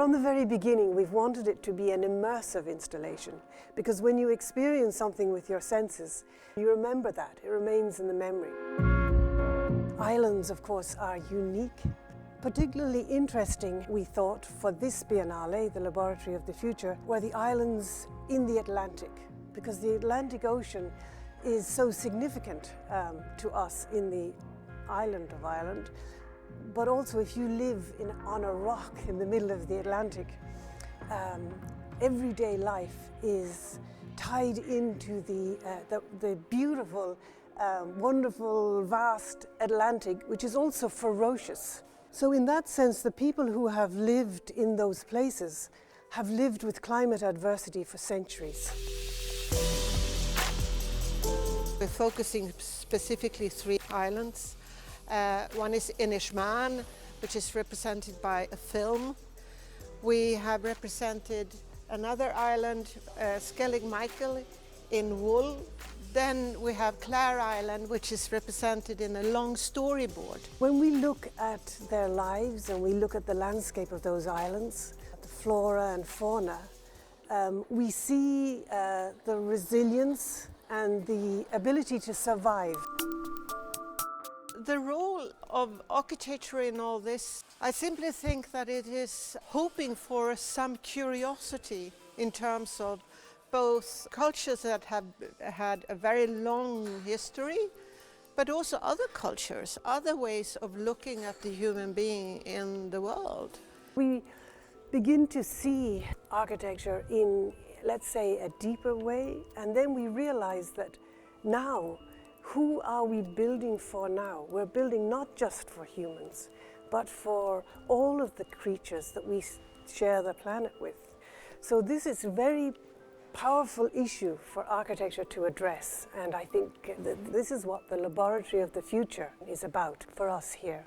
From the very beginning, we've wanted it to be an immersive installation, because when you experience something with your senses, you remember that. It remains in the memory. Islands, of course, are unique. Particularly interesting, we thought, for this Biennale, the Laboratory of the Future, were the islands in the Atlantic, because the Atlantic Ocean is so significant to us in the island of Ireland. But also, if you live on a rock in the middle of the Atlantic, everyday life is tied into the beautiful, wonderful, vast Atlantic, which is also ferocious. So in that sense, the people who have lived in those places have lived with climate adversity for centuries. We're focusing specifically 3 islands. One is Inishmaan, which is represented by a film. We have represented another island, Skellig Michael, in wool. Then we have Clare Island, which is represented in a long storyboard. When we look at their lives and we look at the landscape of those islands, the flora and fauna, we see the resilience and the ability to survive. The role of architecture in all this, I simply think that it is hoping for some curiosity in terms of both cultures that have had a very long history, but also other cultures, other ways of looking at the human being in the world. We begin to see architecture in, let's say, a deeper way, and then we realize that now, who are we building for now? We're building not just for humans, but for all of the creatures that we share the planet with. So this is a very powerful issue for architecture to address, and I think that this is what the Laboratory of the Future is about for us here.